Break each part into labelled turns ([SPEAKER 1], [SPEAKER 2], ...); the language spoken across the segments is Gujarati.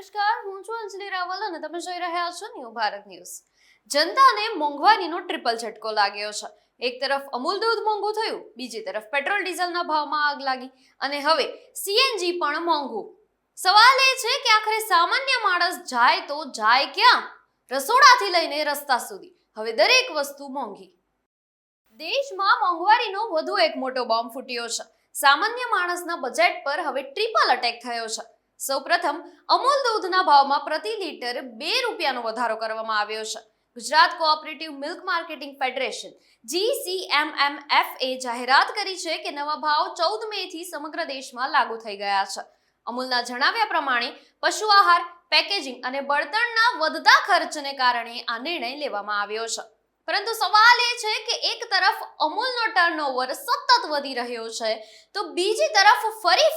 [SPEAKER 1] નમસ્કાર, હું છું અંજલિ રાવલ અને તમે જોઈ રહ્યા છો ન્યૂ ભારત ન્યૂઝ. જનતાને મોંઘવારીનો ટ્રિપલ ઝટકો લાગ્યો છે. એક તરફ અમૂલ દૂધ મોંઘું થયું, બીજી તરફ પેટ્રોલ ડીઝલના ભાવમાં આગ લાગી અને હવે સીએનજી પણ મોંઘું. સવાલ એ છે કે આખરે સામાન્ય માણસ જાય તો જાય ક્યાં? રસોડાથી લઈને રસ્તા સુધી હવે દરેક વસ્તુ મોંઘી. દેશમાં મોંઘવારીનો વધુ એક મોટો બોમ્બ ફૂટ્યો છે. સામાન્ય માણસના બજેટ પર હવે ટ્રિપલ અટેક થયો છે. સૌપ્રથમ અમૂલ દૂધના ભાવમાં પ્રતિ લીટર 2 રૂપિયાનો વધારો કરવામાં આવ્યો છે. Gujarat cooperative milk marketing federation GCMMF જાહેરાત કરી છે કે નવા ભાવ 14 મે થી સમગ્ર દેશમાં લાગુ થઈ ગયા છે. અમૂલના જણાવ્યા પ્રમાણે પશુ આહાર, પેકેજિંગ અને બળતણના વધતા ખર્ચને કારણે આ નિર્ણય લેવામાં આવ્યો છે. પરંતુ સવાલ એ છે કે એક તરફ અમૂલનો ટર્નઓવર સતત વધી રહ્યો છે તો બીજી તરફ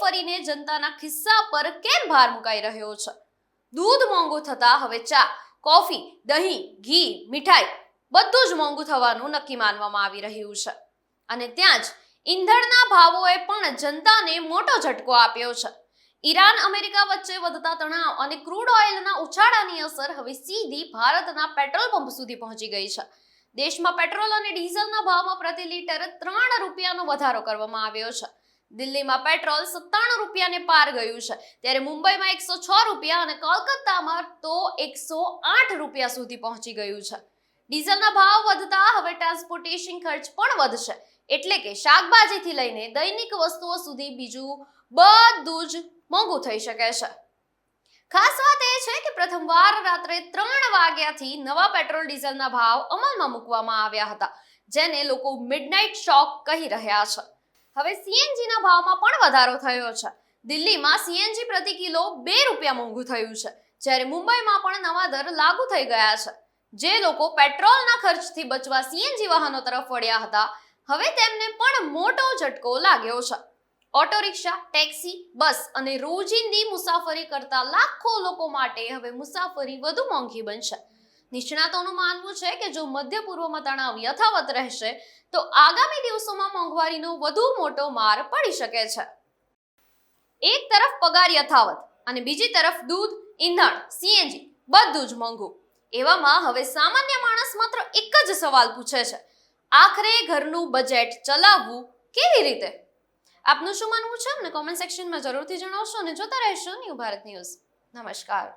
[SPEAKER 1] ફરીને જનતાના ખિસ્સા પર કેમ ભાર મુકાઈ રહ્યો છે? દૂધ મોંઘું થતા હવે ચા, કોફી, દહીં, ઘી, મીઠાઈ બધું જ મોંઘું થવાનું નક્કી માનવામાં આવી રહ્યું છે. અને ત્યાં જ ઈંધણના ભાવોએ પણ જનતાને મોટો ઝટકો આપ્યો છે. ઈરાન અમેરિકા વચ્ચે વધતા તણાવ અને ક્રૂડ ઓઇલના ઉછાળાની અસર હવે સીધી ભારતના પેટ્રોલ પંપ સુધી પહોંચી ગઈ છે. દેશમાં પેટ્રોલ અને ડીઝલના ભાવમાં પ્રતિ લીટર 3 રૂપિયાનો વધારો કરવામાં આવ્યો છે. દિલ્હીમાં પેટ્રોલ 97 રૂપિયાને પાર ગયું છે, ત્યારે મુંબઈમાં 106 રૂપિયા અને કોલકાતામાં તો 108 રૂપિયા સુધી પહોંચી ગયું છે. ડીઝલના ભાવ વધતા હવે ટ્રાન્સપોર્ટેશન ખર્ચ પણ વધશે, એટલે કે શાકભાજીથી લઈને દૈનિક વસ્તુઓ સુધી બીજું બધું જ મોંઘું થઈ શકે છે. ખાસ વાત એ છે કે પ્રથમવાર રાત્રે 3 વાગ્યાથી નવા પેટ્રોલ ડીઝલના ભાવ અમલમાં મૂકવામાં આવ્યા હતા, જેને લોકો મિડનાઇટ શોક કહી રહ્યા છે. હવે સીએનજીના ભાવમાં પણ વધારો થયો છે. દિલ્હીમાં સીએનજી પ્રતિ કિલો 2 રૂપિયા મોંઘું થયું છે, જ્યારે મુંબઈમાં પણ નવા દર લાગુ થઈ ગયા છે. જે લોકો પેટ્રોલના ખર્ચથી બચવા સીએનજી વાહનો તરફ વળ્યા હતા, હવે તેમને પણ મોટો ઝટકો લાગ્યો છે. ઓટો રિક્ષા, ટેક્સી, બસ અને રોજિંદી મુસાફરી કરતા લાખો લોકો માટે હવે મુસાફરી વધુ મોંઘી બનશે. નિષ્ણાતોનું માનવું છે કે જો મધ્ય પૂર્વમાં તણાવ યથાવત રહેશે તો આગામી દિવસોમાં મોંઘવારીનો વધુ મોટો માર પડી શકે છે. એક તરફ પગાર યથાવત અને બીજી તરફ દૂધ, ઈંધણ, સીએનજી બધું જ મોંઘું. એવામાં હવે સામાન્ય માણસ માત્ર એક જ સવાલ પૂછે છે, આખરે ઘરનું બજેટ ચલાવવું કેવી રીતે? આપનું શું માનવું છે? અમને કોમેન્ટ સેક્શનમાં જરૂરથી જણાવશો અને જોતા રહેશો ન્યૂ ભારત ન્યૂઝ. નમસ્કાર.